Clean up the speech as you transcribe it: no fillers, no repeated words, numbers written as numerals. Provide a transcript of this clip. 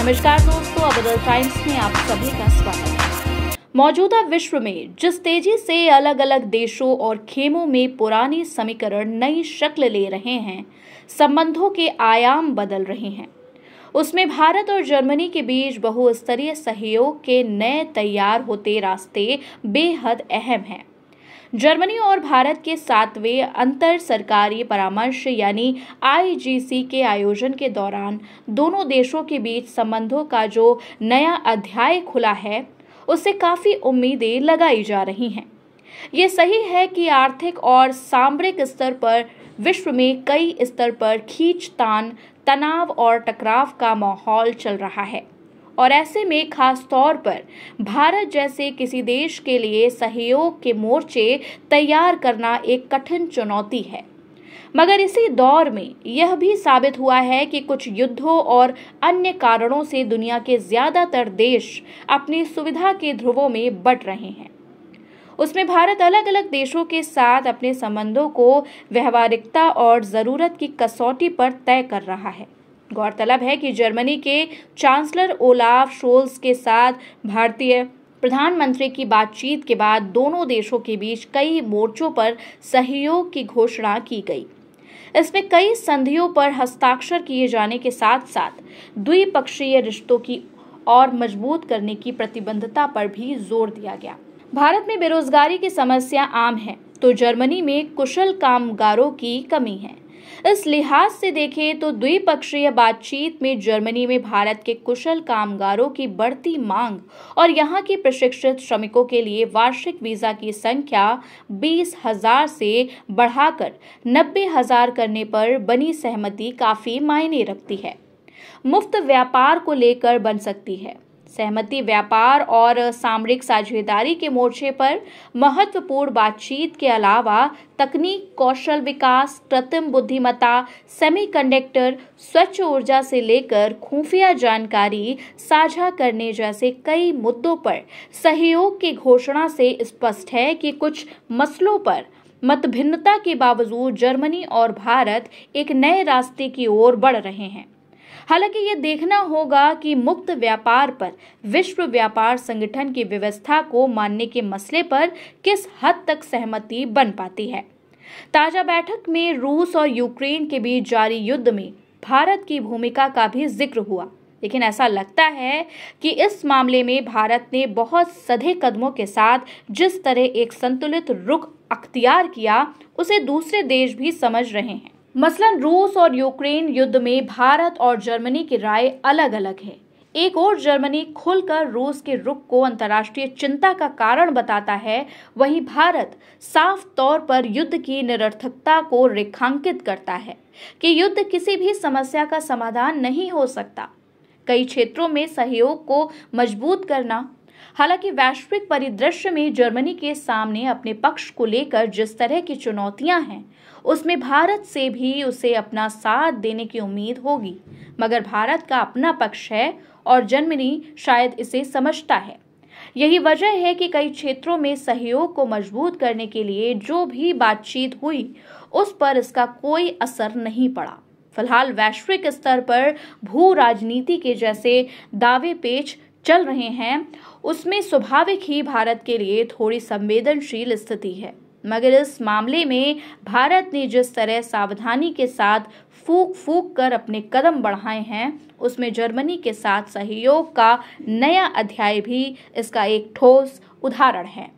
नमस्कार दोस्तों, अबदल टाइम्स में आप सभी का स्वागत है। मौजूदा विश्व में जिस तेजी से अलग अलग देशों और खेमों में पुराने समीकरण नई शक्ल ले रहे हैं, संबंधों के आयाम बदल रहे हैं, उसमें भारत और जर्मनी के बीच बहुस्तरीय सहयोग के नए तैयार होते रास्ते बेहद अहम हैं। जर्मनी और भारत के 7वें अंतर सरकारी परामर्श यानी IGC के आयोजन के दौरान दोनों देशों के बीच संबंधों का जो नया अध्याय खुला है, उससे काफी उम्मीदें लगाई जा रही हैं। ये सही है कि आर्थिक और सामरिक स्तर पर विश्व में कई स्तर पर खींचतान, तनाव और टकराव का माहौल चल रहा है और ऐसे में खास तौर पर भारत जैसे किसी देश के लिए सहयोग के मोर्चे तैयार करना एक कठिन चुनौती है। मगर इसी दौर में यह भी साबित हुआ है कि कुछ युद्धों और अन्य कारणों से दुनिया के ज्यादातर देश अपनी सुविधा के ध्रुवों में बंट रहे हैं। उसमें भारत अलग अलग देशों के साथ अपने संबंधों को व्यावहारिकता और जरूरत की कसौटी पर तय कर रहा है। गौरतलब है कि जर्मनी के चांसलर ओलाफ शोल्स के साथ भारतीय प्रधानमंत्री की बातचीत के बाद दोनों देशों के बीच कई मोर्चों पर सहयोग की घोषणा की गई। इसमें कई संधियों पर हस्ताक्षर किए जाने के साथ साथ द्विपक्षीय रिश्तों की और मजबूत करने की प्रतिबद्धता पर भी जोर दिया गया। भारत में बेरोजगारी की समस्या आम है, तो जर्मनी में कुशल कामगारों की कमी है। इस लिहाज से देखें तो द्विपक्षीय बातचीत में जर्मनी में भारत के कुशल कामगारों की बढ़ती मांग और यहां के प्रशिक्षित श्रमिकों के लिए वार्षिक वीजा की संख्या 20,000 से बढ़ाकर 90,000 करने पर बनी सहमति काफी मायने रखती है। मुफ्त व्यापार को लेकर बन सकती है सहमति। व्यापार और सामरिक साझेदारी के मोर्चे पर महत्वपूर्ण बातचीत के अलावा तकनीक, कौशल विकास, कृत्रिम बुद्धिमत्ता, सेमीकंडक्टर, स्वच्छ ऊर्जा से लेकर खुफिया जानकारी साझा करने जैसे कई मुद्दों पर सहयोग की घोषणा से स्पष्ट है कि कुछ मसलों पर मतभिन्नता के बावजूद जर्मनी और भारत एक नए रास्ते की ओर बढ़ रहे हैं। हालांकि ये देखना होगा कि मुक्त व्यापार पर विश्व व्यापार संगठन की व्यवस्था को मानने के मसले पर किस हद तक सहमति बन पाती है। ताजा बैठक में रूस और यूक्रेन के बीच जारी युद्ध में भारत की भूमिका का भी जिक्र हुआ, लेकिन ऐसा लगता है कि इस मामले में भारत ने बहुत सधे कदमों के साथ जिस तरह एक संतुलित रुख अख्तियार किया, उसे दूसरे देश भी समझ रहे हैं। मसलन रूस और यूक्रेन युद्ध में भारत और जर्मनी की राय अलग अलग है। एक और जर्मनी खुलकर रूस के रुख को अंतर्राष्ट्रीय चिंता का कारण बताता है, वहीं भारत साफ तौर पर युद्ध की निरर्थकता को रेखांकित करता है कि युद्ध किसी भी समस्या का समाधान नहीं हो सकता। कई क्षेत्रों में सहयोग को मजबूत करना। हालांकि वैश्विक परिदृश्य में जर्मनी के सामने अपने पक्ष को लेकर जिस तरह की चुनौतियां हैं, उसमें भारत से भी उसे अपना साथ देने की उम्मीद होगी। मगर भारत का अपना पक्ष है और जर्मनी शायद इसे समझता है। यही वजह है कि कई क्षेत्रों में सहयोग को मजबूत करने के लिए जो भी बातचीत हुई, उस पर इसका कोई असर नहीं पड़ा। फिलहाल वैश्विक स्तर पर भू राजनीति के जैसे दावे पेच चल रहे हैं, उसमें स्वाभाविक ही भारत के लिए थोड़ी संवेदनशील स्थिति है। मगर इस मामले में भारत ने जिस तरह सावधानी के साथ फूंक फूंक कर अपने कदम बढ़ाए हैं, उसमें जर्मनी के साथ सहयोग का नया अध्याय भी इसका एक ठोस उदाहरण है।